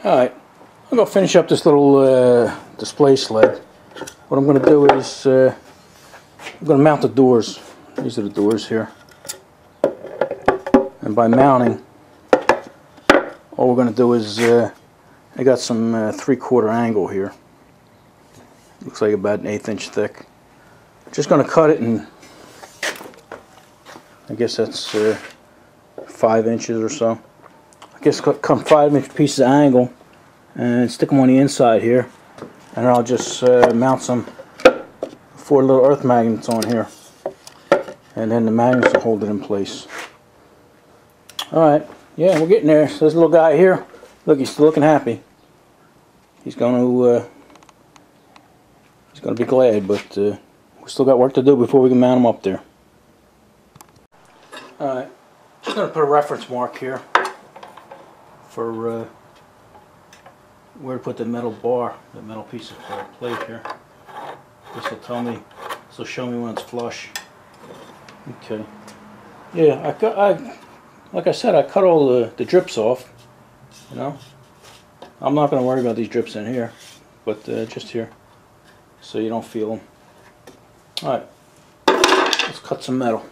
Alright, I'm going to finish up this little display sled. What I'm going to do is I'm going to mount the doors. These are the doors here. And by mounting, all we're going to do is I got some 3/4 angle here. Looks like about an 1/8 inch thick. Just going to cut it, and I guess that's 5 inches or so. I guess cut 5-inch pieces of angle and stick them on the inside here, and I'll just mount some 4 little earth magnets on here, and then the magnets will hold it in place. Alright, yeah, we're getting there. So this little guy here, look, he's still looking happy. He's going to be glad, but we still got work to do before we can mount him up there. Alright, just going to put a reference mark here for where to put the metal bar, the metal piece of plate here. This will tell me, this will show me when it's flush. Okay. Yeah, like I said, I cut all the drips off. You know, I'm not going to worry about these drips in here, but just here, so you don't feel them. Alright, let's cut some metal.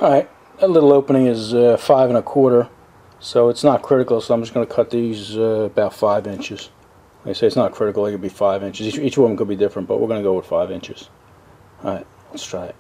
Alright, that little opening is 5 1/4, so it's not critical, so I'm just going to cut these about 5 inches. Like I say, it's not critical, it could be 5 inches. Each one could be different, but we're going to go with 5 inches. Alright, let's try it.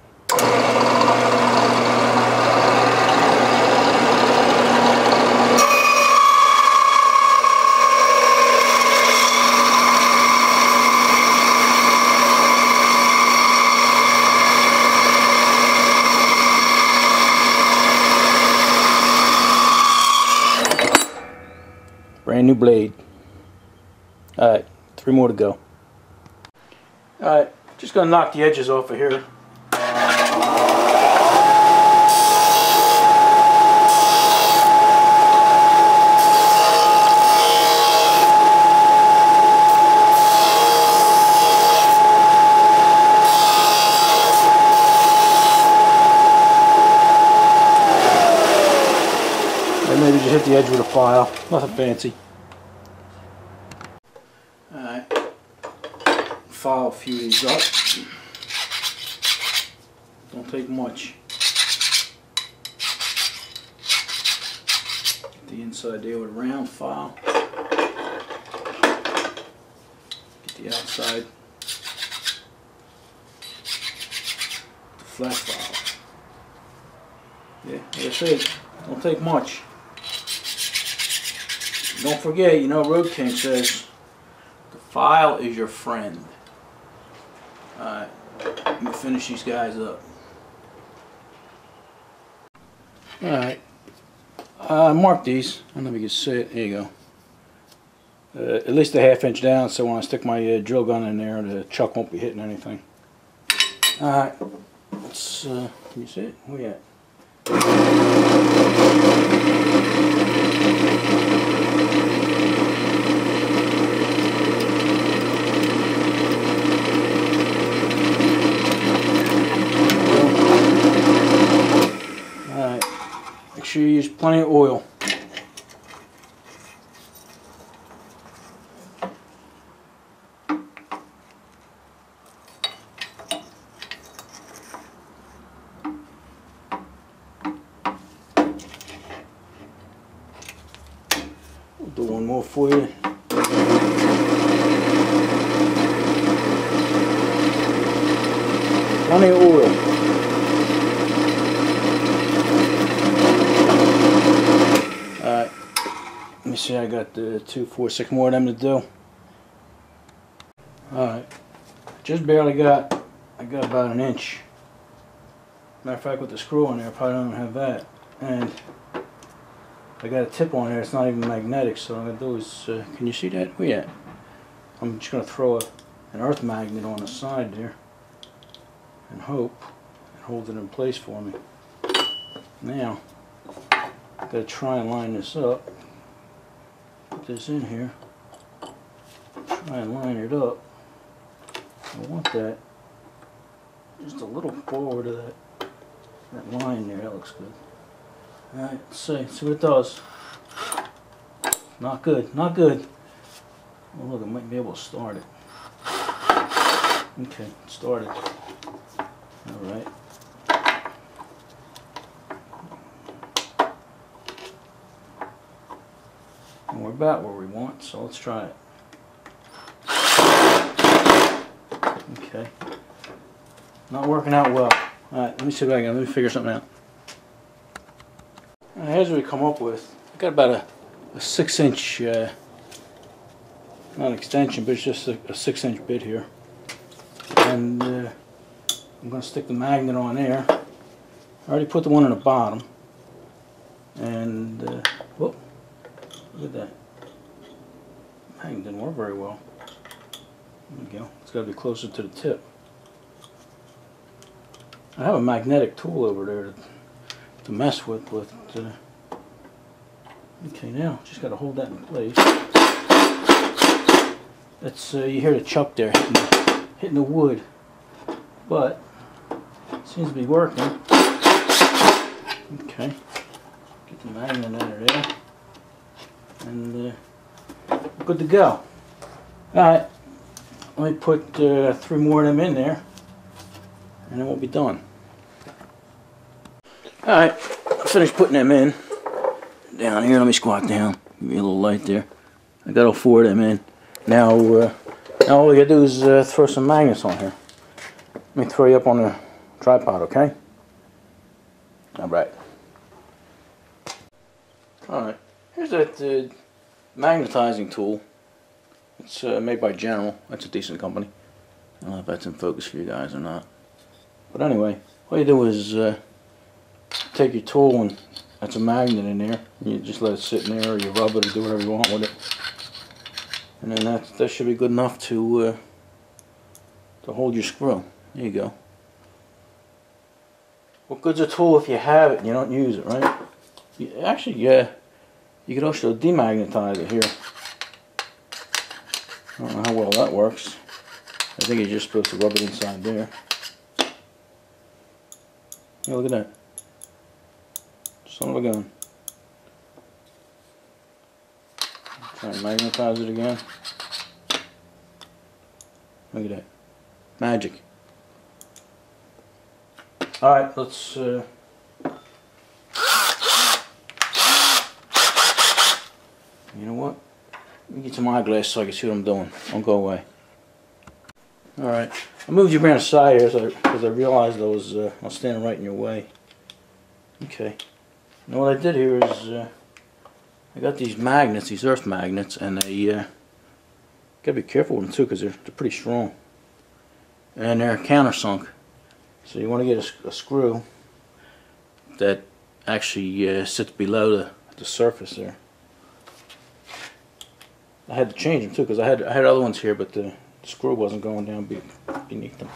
Brand new blade. Alright, 3 more to go. Alright, just going to knock the edges off of here. And maybe just hit the edge with a file. Nothing fancy. Alright, file a few of these up. Don't take much. Get the inside there with a round file. Get the outside with the flat file. Yeah, like I said, don't take much. Don't forget, you know, Road King says the file is your friend. Alright, let me finish these guys up. Alright, mark these. I don't know if you can see it. There you go. At least a 1/2 inch down, so when I stick my drill gun in there, the chuck won't be hitting anything. Alright, let's, can you see it? Where you at? Make sure you use plenty of oil. We'll do one more for you. Plenty of oil. Let me see, I got 2, 4, 6 more of them to do. Alright, just barely got, I got about 1 inch. Matter of fact, with the screw on there, I probably don't have that. And I got a tip on there, it's not even magnetic, so what I'm going to do is, can you see that? Where you at? I'm just going to throw an earth magnet on the side there and hope it holds it in place for me. Now, I've got to try and line this up. Put this in here, try and line it up. I want that just a little forward of that line there. That looks good. Alright, let's see what it does. Not good, not good. Oh, look, I might be able to start it. Okay, started. Alright. And we're about where we want, so let's try it. Okay. Not working out well. Alright, let me see if I can, let me figure something out. Alright, here's what we come up with. I got about a 6-inch, not an extension, but it's just a 6-inch bit here. And I'm going to stick the magnet on there. I already put the one in the bottom. And, whoop, look at that. Magnet didn't work very well. There we go. It's got to be closer to the tip. I have a magnetic tool over there to mess with, but okay, now just got to hold that in place. That's you hear the chuck there hitting the wood, but it seems to be working. Okay, get the magnet out of there, and good to go. All right, let me put 3 more of them in there, and then we'll be done. Alright, I finished putting them in. Down here, let me squat down. Give me a little light there. I got all 4 of them in. Now all we gotta do is throw some magnets on here. Let me throw you up on the tripod, okay? Alright. Alright, here's that magnetizing tool. It's made by General. That's a decent company. I don't know if that's in focus for you guys or not. But anyway, all you do is take your tool, and that's a magnet in there. And you just let it sit in there, or you rub it, or do whatever you want with it. And then that should be good enough to hold your screw. There you go. What good's a tool if you have it and you don't use it, right? Actually, yeah, you could also demagnetize it here. I don't know how well that works. I think you're just supposed to rub it inside there. Yeah, look at that. Son of a gun. Try and magnetize it again. Look at that. Magic. Alright, let's you know what? Let me get some eyeglasses so I can see what I'm doing. Don't go away. Alright. I moved you around the side here because I realized I was standing right in your way. Okay. Now what I did here is I got these magnets, these earth magnets, and they gotta be careful with them too because they're pretty strong, and they're countersunk. So you want to get a screw that actually sits below the surface there. I had to change them too because I had other ones here, but the screw wasn't going down beneath them.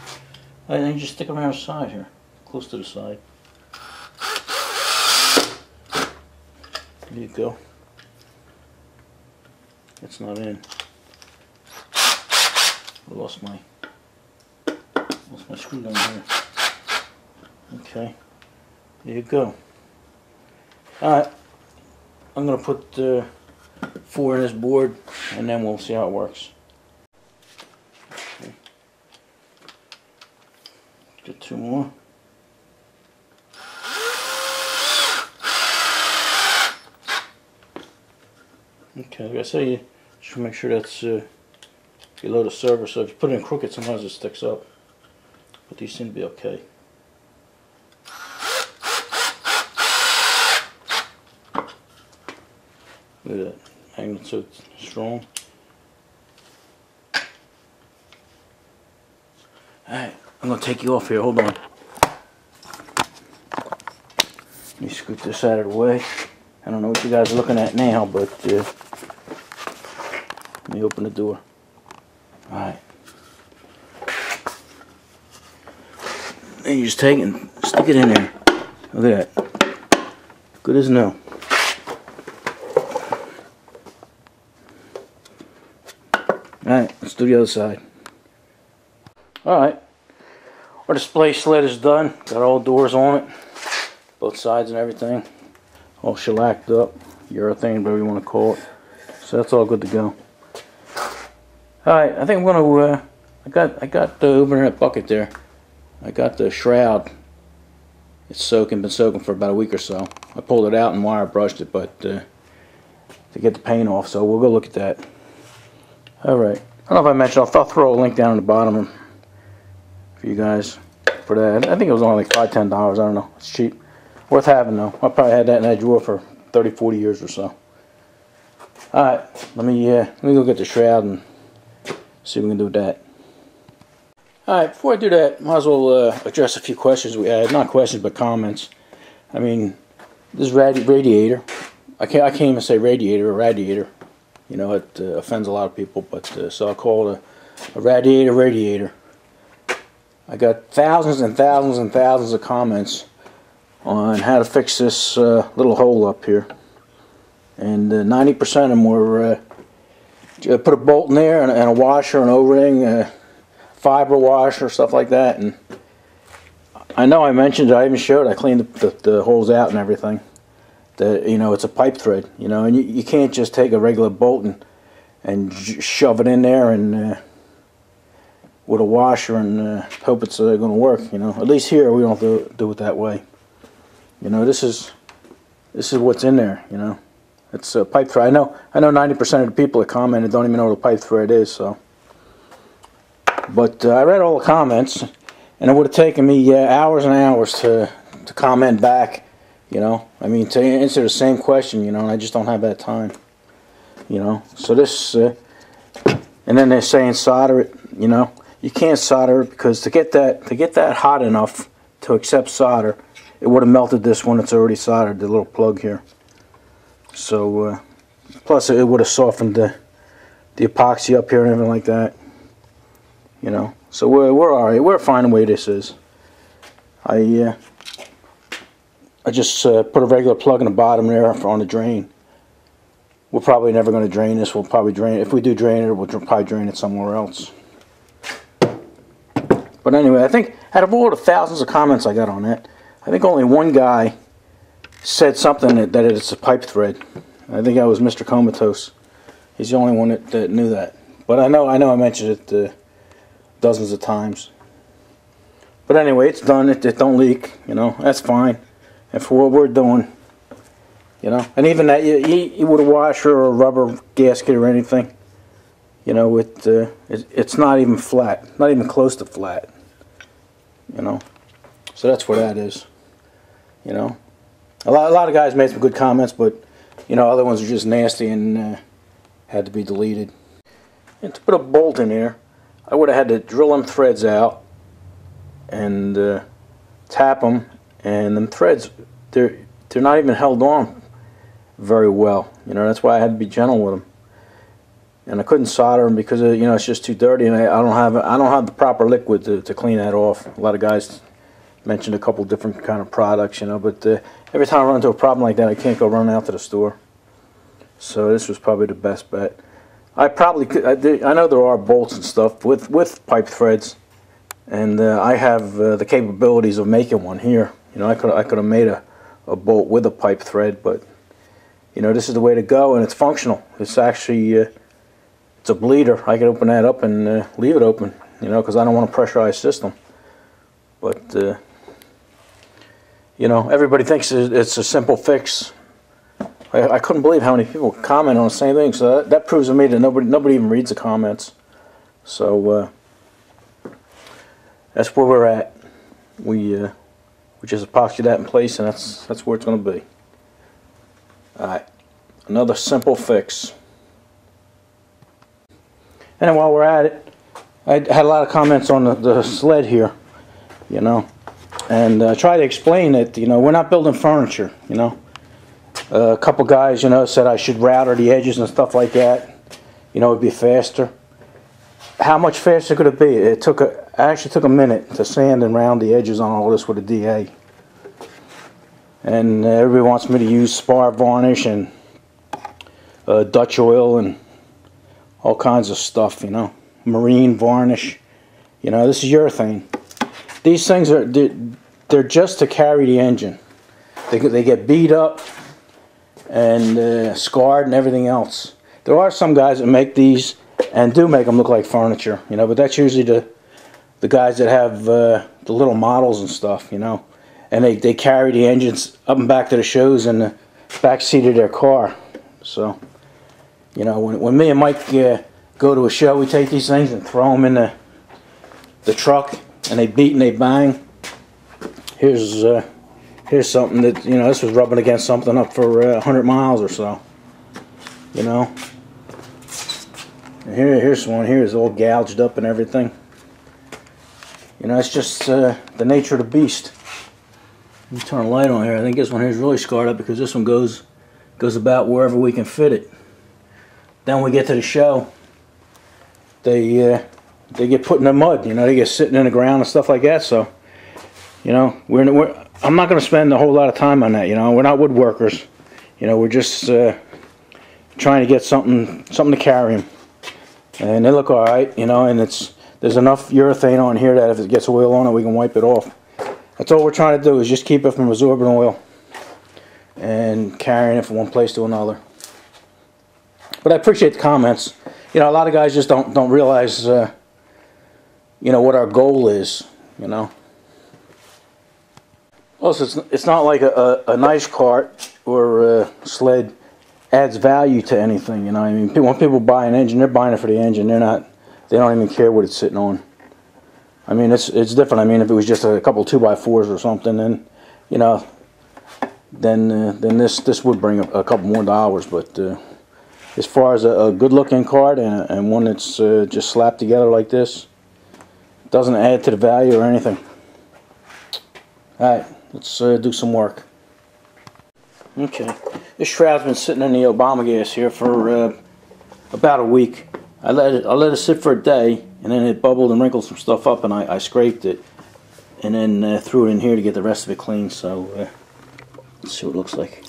And then you just stick them around the side here, close to the side. There you go. It's not in. I lost my screw down here. Okay. There you go. Alright. I'm going to put 4 in this board, and then we'll see how it works. Okay. Get 2 more. Okay, like I say, you should make sure that's below the surface. So if you put it in crooked, sometimes it sticks up. But these seem to be okay. Look at that. Magnet so strong. Alright, I'm going to take you off here. Hold on. Let me scoot this out of the way. I don't know what you guys are looking at now, but let me open the door. Alright. And you just take it and stick it in there. Look at that. Good as new. Alright, let's do the other side. Alright. Our display sled is done. Got all doors on it. Both sides and everything. All shellacked up. Urethane, whatever you want to call it. So that's all good to go. Alright, I think I'm gonna I got over in that bucket there. I got the shroud. It's been soaking for about a week or so. I pulled it out and wire brushed it, but to get the paint off, so we'll go look at that. Alright, I don't know if I mentioned, I'll throw a link down in the bottom for you guys for that. I think it was only like $5, $10, I don't know. It's cheap. Worth having though. I probably had that in that drawer for 30, 40 years or so. Alright, let me go get the shroud and see what we can do with that. Alright, before I do that, might as well address a few questions we had. Not questions, but comments. I mean, this radiator, I can't even say radiator or radiator. You know, it offends a lot of people, but so I'll call it a radiator. I got thousands and thousands and thousands of comments on how to fix this little hole up here. And 90% of them were put a bolt in there and a washer and O-ring, fiber washer, stuff like that. And I know I mentioned it, I even showed, I cleaned the holes out and everything. That, you know, it's a pipe thread, you know, and you can't just take a regular bolt and shove it in there and with a washer and hope it's going to work, you know. At least here we don't do it that way. You know, this is what's in there, you know. It's a pipe thread. I know 90% of the people that commented don't even know what a pipe thread is, so. But I read all the comments, and it would have taken me hours and hours to comment back, you know. I mean, to answer the same question, you know, and I just don't have that time, you know. So this, and then they're saying solder it, you know. You can't solder it because to get that hot enough to accept solder, it would have melted this one. It's already soldered, the little plug here. So, plus it would have softened the epoxy up here and everything like that. You know, so we're all right. We're fine the way this is. I just put a regular plug in the bottom there on the drain. We're probably never going to drain this. We'll probably drain it. If we do drain it, we'll probably drain it somewhere else. But anyway, I think out of all the thousands of comments I got on that, I think only one guy said something that it's a pipe thread. I think that was Mr. Comatose. He's the only one that knew that. But I know I mentioned it dozens of times. But anyway, it's done. It don't leak. You know, that's fine. And for what we're doing, you know, and even that you with a washer or a rubber gasket or anything, you know, it's not even flat, not even close to flat. You know, so that's what that is. You know, a lot of guys made some good comments, but you know, other ones are just nasty and had to be deleted. And to put a bolt in there, I would have had to drill them threads out and tap them, and them threads they're not even held on very well. You know, that's why I had to be gentle with them. And I couldn't solder them because you know, it's just too dirty, and I don't have the proper liquid to clean that off. A lot of guys mentioned a couple different kind of products, you know, but every time I run into a problem like that, I can't go running out to the store. So this was probably the best bet. I probably could. I know there are bolts and stuff with pipe threads, and I have the capabilities of making one here. You know, I could have made a bolt with a pipe thread, but you know, this is the way to go, and it's functional. It's actually it's a bleeder. I can open that up and leave it open, you know, because I don't want a pressurized system. But you know, everybody thinks it's a simple fix. I couldn't believe how many people comment on the same thing. So that proves to me that nobody even reads the comments. So that's where we're at. We just epoxy that in place, and that's where it's going to be. All right, another simple fix. And then while we're at it, I had a lot of comments on the sled here, you know, and I tried to explain that, you know, we're not building furniture, you know. A couple guys, you know, said I should router the edges and stuff like that. You know, it'd be faster. How much faster could it be? It actually took a minute to sand and round the edges on all this with a DA. And everybody wants me to use spar varnish and Dutch oil and all kinds of stuff, you know. Marine varnish. You know, this is urethane. These things they're just to carry the engine. They get beat up and scarred and everything else. There are some guys that make these and do make them look like furniture, you know, but that's usually the guys that have the little models and stuff, you know, and they carry the engines up and back to the shows in the back seat of their car. So, you know, when me and Mike go to a show, we take these things and throw them in the truck, and they beat and they bang. Here's something that, you know, this was rubbing against something up for 100 miles or so, you know. And here's one. Here's all gouged up and everything. You know, it's just the nature of the beast. Let me turn a light on here. I think this one here is really scarred up because this one goes about wherever we can fit it. Then when we get to the show, they get put in the mud. You know, they get sitting in the ground and stuff like that. So, you know, I'm not going to spend a whole lot of time on that. You know, we're not woodworkers. You know, we're just trying to get something to carry them, and they look all right. You know, and there's enough urethane on here that if it gets oil on it, we can wipe it off. That's all we're trying to do, is just keep it from absorbing oil and carrying it from one place to another. But I appreciate the comments. You know, a lot of guys just don't realize, you know, what our goal is. You know. Also, it's not like a nice cart or a sled adds value to anything. You know, I mean, when people buy an engine, they're buying it for the engine. They don't even care what it's sitting on. I mean, it's different. I mean, if it was just a couple 2x4s or something, then, you know, then this would bring a couple more dollars. But as far as a good-looking cart and one that's just slapped together like this, it doesn't add to the value or anything. All right, let's do some work. Okay, this shroud's been sitting in the Obama gas here for about a week. I let it sit for a day, and then it bubbled and wrinkled some stuff up, and I scraped it, and then threw it in here to get the rest of it clean. So let's see what it looks like.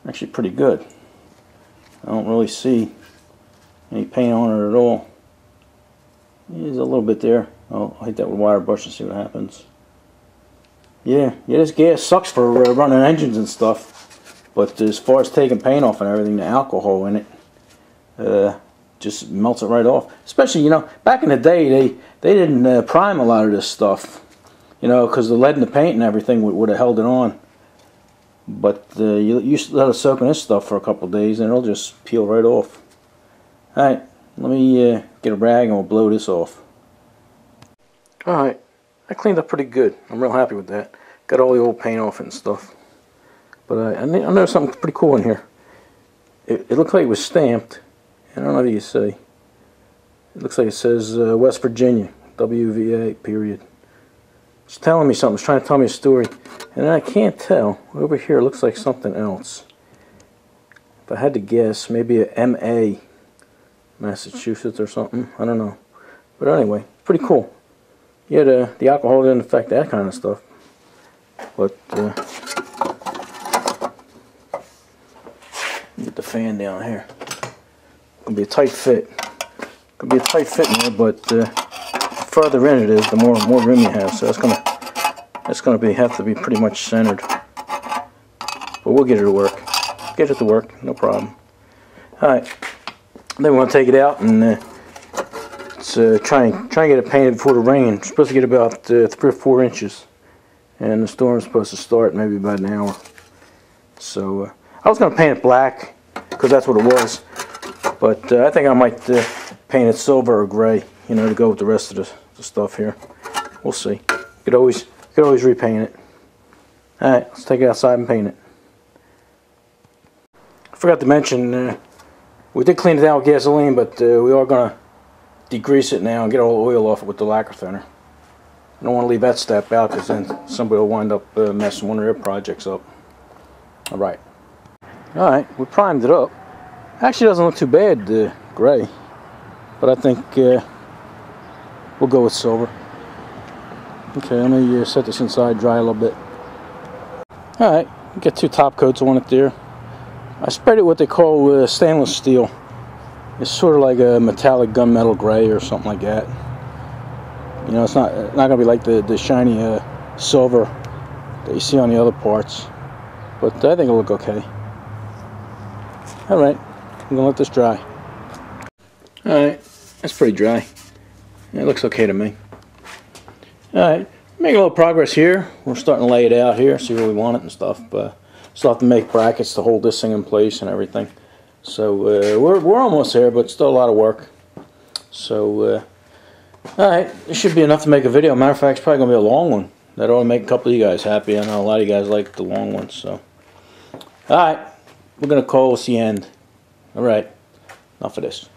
Actually pretty good. I don't really see any paint on it at all. There's a little bit there. I'll hit that with a wire brush and see what happens. Yeah, this gas sucks for running engines and stuff, but as far as taking paint off and everything, the alcohol in it just melts it right off. Especially, you know, back in the day, they didn't prime a lot of this stuff, you know, because the lead in the paint and everything would have held it on. But you let it soak in this stuff for a couple of days, and it'll just peel right off. All right, let me get a rag and we'll blow this off. All right. I cleaned up pretty good. I'm real happy with that. Got all the old paint off it and stuff. But I noticed something pretty cool in here. It looked like it was stamped. I don't know if you can see. It looks like it says West Virginia, WVA, period. It's telling me something. It's trying to tell me a story. And then I can't tell. Over here it looks like something else. If I had to guess, maybe a MA, Massachusetts or something. I don't know. But anyway, pretty cool. Yeah, the alcohol didn't affect that kind of stuff. But get the fan down here. Gonna be a tight fit. Gonna be a tight fit in there, but the further in it is, the more room you have. So that's gonna have to be pretty much centered. But we'll get it to work. Get it to work, no problem. All right. Then we want to take it out and try and get it painted before the rain. It's supposed to get about 3 or 4 inches, and the storm's supposed to start maybe about an hour. So I was going to paint it black because that's what it was, but I think I might paint it silver or gray, you know, to go with the rest of the stuff here. We'll see. You could always repaint it. All right, let's take it outside and paint it. I forgot to mention, we did clean it out with gasoline, but we are going to degrease it now and get all the oil off it with the lacquer thinner. I don't want to leave that step out because then somebody will wind up messing one of their projects up. Alright, we primed it up. Actually doesn't look too bad, gray, but I think we'll go with silver. Okay, let me set this inside, dry a little bit. Alright, get 2 top coats on it there. I sprayed it what they call stainless steel. It's sort of like a metallic gunmetal gray or something like that. You know, it's not going to be like the shiny silver that you see on the other parts. But I think it'll look okay. Alright, I'm going to let this dry. Alright, that's pretty dry. It looks okay to me. Alright, make a little progress here. We're starting to lay it out here, see where we want it and stuff. But still have to make brackets to hold this thing in place and everything. So we're almost there, but still a lot of work. So alright, this should be enough to make a video. Matter of fact, it's probably going to be a long one. That ought to make a couple of you guys happy. I know a lot of you guys like the long ones. So alright, we're going to call this the end. Alright, enough of this.